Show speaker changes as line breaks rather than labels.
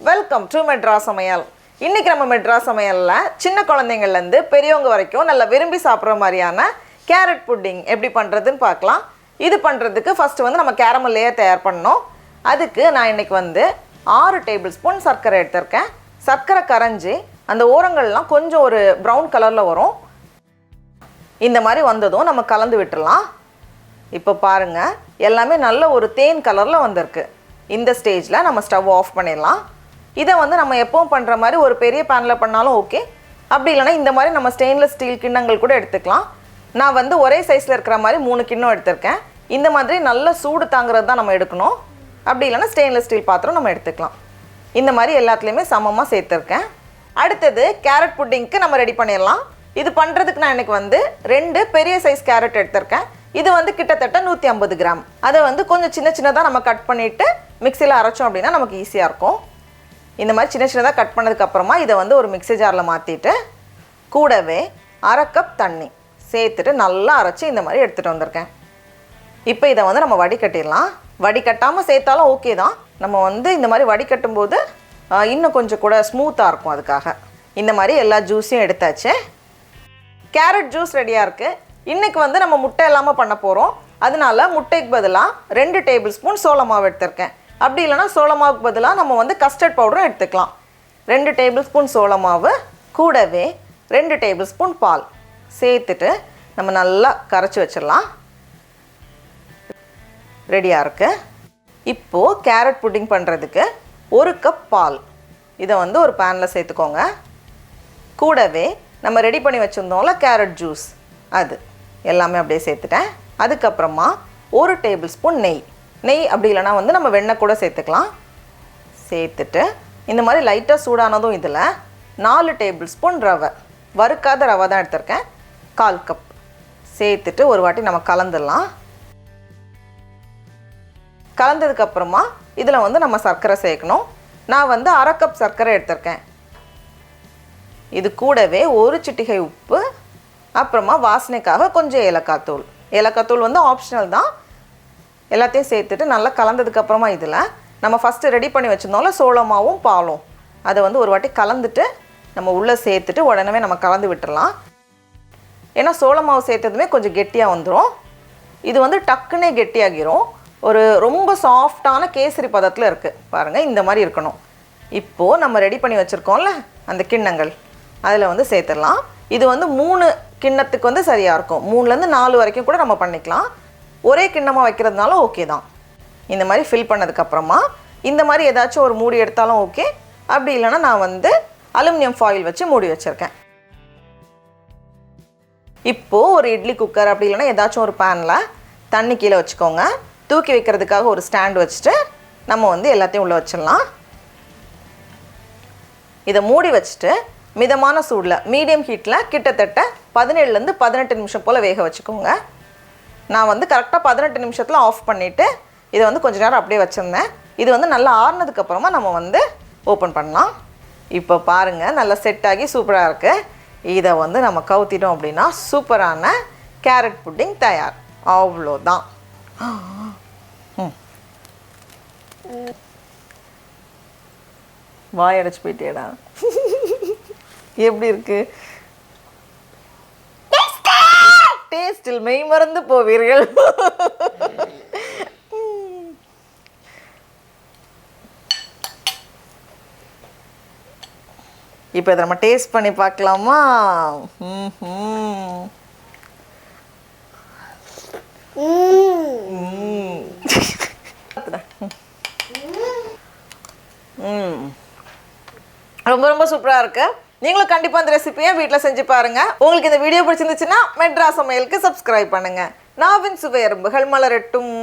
Welcome to Madras சமையல். இன்னைக்கு நம்ம மெட்ராஸ் சமையல்ல சின்ன குழந்தைங்கள்ல இருந்து பெரியவங்க வரைக்கும் நல்லா விரும்பி சாப்பிட்ற மாதிரியான கேரட் புட்டிங் எப்படி பண்றதுன்னு பார்க்கலாம். இது பண்றதுக்கு ஃபர்ஸ்ட் வந்து நம்ம கேரமல் லேயர் தயார் பண்ணணும். அதுக்கு நான் இன்னைக்கு வந்து 6 டேபிள் ஸ்பூன் சர்க்கரை எடுத்திருக்கேன். சர்க்கரை கரைஞ்சி அந்த ஓரங்கள்லாம் கொஞ்சம் ஒரு ப்ரௌன் கலர்ல வரும். இந்த மாதிரி வந்ததும் நம்ம கலந்து விட்டுறலாம். இப்போ பாருங்க, எல்லாமே நல்ல ஒரு தேன் கலர்ல வந்திருக்கு. இந்த ஸ்டேஜில் நம்ம ஸ்டவ் ஆஃப் பண்ணிடலாம். இதை வந்து நம்ம எப்பவும் பண்ணுற மாதிரி ஒரு பெரிய பேனில் பண்ணாலும் ஓகே, அப்படி இல்லைனா இந்த மாதிரி நம்ம ஸ்டெயின்லெஸ் ஸ்டீல் கிண்ணங்கள் கூட எடுத்துக்கலாம். நான் வந்து ஒரே சைஸில் இருக்கிற மாதிரி 3 கிண்ணம் எடுத்திருக்கேன். இந்த மாதிரி நல்ல சூடு தாங்கிறது தான் நம்ம எடுக்கணும். அப்படி இல்லைனா ஸ்டெயின்லெஸ் ஸ்டீல் பாத்திரம் நம்ம எடுத்துக்கலாம். இந்த மாதிரி எல்லாத்துலேயுமே சமமாக சேர்த்துருக்கேன். அடுத்தது கேரட் புட்டிங்க்கு நம்ம ரெடி பண்ணிடலாம். இது பண்ணுறதுக்கு நான் இன்றைக்கி வந்து 2 பெரிய சைஸ் கேரட் எடுத்திருக்கேன். இது வந்து கிட்டத்தட்ட 150 கிராம். அதை வந்து கொஞ்சம் சின்ன சின்னதாக நம்ம கட் பண்ணிவிட்டு மிக்சியில் அரைச்சோம் அப்படின்னா நமக்கு ஈஸியாக இருக்கும். இந்த மாதிரி சின்ன சின்னதாக கட் பண்ணதுக்கப்புறமா இதை வந்து ஒரு மிக்ஸி ஜாரில் மாற்றிட்டு கூடவே 1/2 கப் தண்ணி சேர்த்துட்டு நல்லா அரைச்சி இந்த மாதிரி எடுத்துகிட்டு வந்திருக்கேன். இப்போ இதை வந்து நம்ம வடிகட்டிடலாம். வடிகட்டாமல் சேர்த்தாலும் ஓகே தான். நம்ம வந்து இந்த மாதிரி வடிகட்டும் போது இன்னும் கொஞ்சம் கூட ஸ்மூத்தாக இருக்கும். அதுக்காக இந்த மாதிரி எல்லா ஜூஸையும் எடுத்தாச்சு. கேரட் ஜூஸ் ரெடியாக இருக்குது. இன்றைக்கி வந்து நம்ம முட்டை இல்லாமல் பண்ண போகிறோம். அதனால முட்டைக்கு பதிலாக 2 டேபிள் ஸ்பூன் சோள மாவு எடுத்திருக்கேன். அப்படி இல்லைனா சோள மாவுக்கு பதிலாக நம்ம வந்து கஸ்டர்ட் பவுடரும் எடுத்துக்கலாம். 2 டேபிள் ஸ்பூன் சோள மாவு கூடவே 2 டேபிள் ஸ்பூன் பால் சேர்த்துட்டு நம்ம நல்லா கரைச்சி வச்சிடலாம். ரெடியாக இருக்குது. இப்போது கேரட் புட்டிங் பண்ணுறதுக்கு 1 கப் பால் இதை வந்து ஒரு பேனில் சேர்த்துக்கோங்க. கூடவே நம்ம ரெடி பண்ணி வச்சுருந்தோம்ல கேரட் ஜூஸ், அது எல்லாமே அப்படியே சேர்த்துட்டேன். அதுக்கப்புறமா 1 டேபிள் ஸ்பூன் நெய் அப்படி இல்லைனா வந்து நம்ம வெண்ணெய் கூட சேர்த்துக்கலாம். சேர்த்துட்டு இந்த மாதிரி லைட்டாக சூடானதும் இதில் 4 டேபிள் ஸ்பூன் ரவை, வறுக்காத ரவை தான் எடுத்திருக்கேன், 1/4 கப் சேர்த்துட்டு ஒரு வாட்டி நம்ம கலந்துடலாம். கலந்ததுக்கப்புறமா இதில் வந்து நம்ம சர்க்கரை சேர்க்கணும். நான் வந்து 1/2 கப் சர்க்கரை எடுத்திருக்கேன். இது கூடவே 1 சிட்டிகை உப்பு, அப்புறமா வாசனைக்காக கொஞ்சம் ஏலக்காய் தூள். ஏலக்காய் தூள் வந்து ஆப்ஷனல் தான். எல்லாத்தையும் சேர்த்துட்டு நல்லா கலந்ததுக்கப்புறமா இதில் நம்ம ஃபஸ்ட்டு ரெடி பண்ணி வச்சுருந்தோம்ல சோளமாவும் பாலும், அதை வந்து ஒரு வாட்டி கலந்துட்டு நம்ம உள்ளே சேர்த்துட்டு உடனே நம்ம கலந்து விட்டுறலாம். ஏன்னா சோளமாவு சேர்த்ததுமே கொஞ்சம் கெட்டியாக வந்துடும். இது வந்து டக்குன்னே கெட்டியாகிரும். ஒரு ரொம்ப சாஃப்டான கேசரி பதத்தில் இருக்குது பாருங்கள். இந்த மாதிரி இருக்கணும். இப்போது நம்ம ரெடி பண்ணி வச்சுருக்கோம்ல அந்த கிண்ணங்கள், அதில் வந்து சேர்த்துடலாம். இது வந்து 3 கிண்ணத்துக்கு வந்து சரியாக இருக்கும். 3லேருந்து 4 வரைக்கும் கூட நம்ம பண்ணிக்கலாம். ஒரே கிண்ணமாக வைக்கிறதுனால ஓகே தான். இந்த மாதிரி ஃபில் பண்ணதுக்கப்புறமா இந்த மாதிரி ஏதாச்சும் ஒரு மூடி எடுத்தாலும் ஓகே, அப்படி இல்லைனா நான் வந்து அலுமினியம் ஃபாயில் வச்சு மூடி வச்சுருக்கேன். இப்போது ஒரு இட்லி குக்கர் அப்படி இல்லைனா ஏதாச்சும் ஒரு பேனில் தண்ணி கீழே வச்சுக்கோங்க. தூக்கி வைக்கிறதுக்காக ஒரு ஸ்டாண்ட் வச்சுட்டு நம்ம வந்து எல்லாத்தையும் உள்ளே வச்சிடலாம். இதை மூடி வச்சுட்டு மிதமான சூடில் மீடியம் ஹீட்டில் கிட்டத்தட்ட 17லேருந்து 18 நிமிஷம் போல் வேக வச்சுக்கோங்க. நான் வந்து கரெக்டாக 18 நிமிஷத்தில் ஆஃப் பண்ணிவிட்டு இதை வந்து கொஞ்சம் நேரம் அப்படியே வச்சுருந்தேன். இது வந்து நல்லா ஆறுனதுக்கப்புறமா நம்ம வந்து ஓப்பன் பண்ணலாம். இப்போ பாருங்கள், நல்லா செட் ஆகி சூப்பராக இருக்குது. இதை வந்து நம்ம கவுத்திட்டோம் அப்படின்னா சூப்பரான கேரட் புட்டிங் தயார். அவ்வளோதான். வாயடைச்சு போயிட்டேடா. எப்படி இருக்கு? டேஸ்டில் மெய் மறந்து போவீர்கள். இப்போ இதை நம்ம டேஸ்ட் பண்ணி பார்க்கலாமா? ரொம்ப ரொம்ப சூப்பராக இருக்கு. நீங்களும் கண்டிப்பாக இந்த ரெசிபியை வீட்டில் செஞ்சு பாருங்கள். உங்களுக்கு இந்த வீடியோ பிடிச்சிருந்துச்சுன்னா மெட்ராஸ் சமையலுக்கு சப்ஸ்கிரைப் பண்ணுங்கள். நாவின் சுவை எறும்புகள் மலரட்டும்.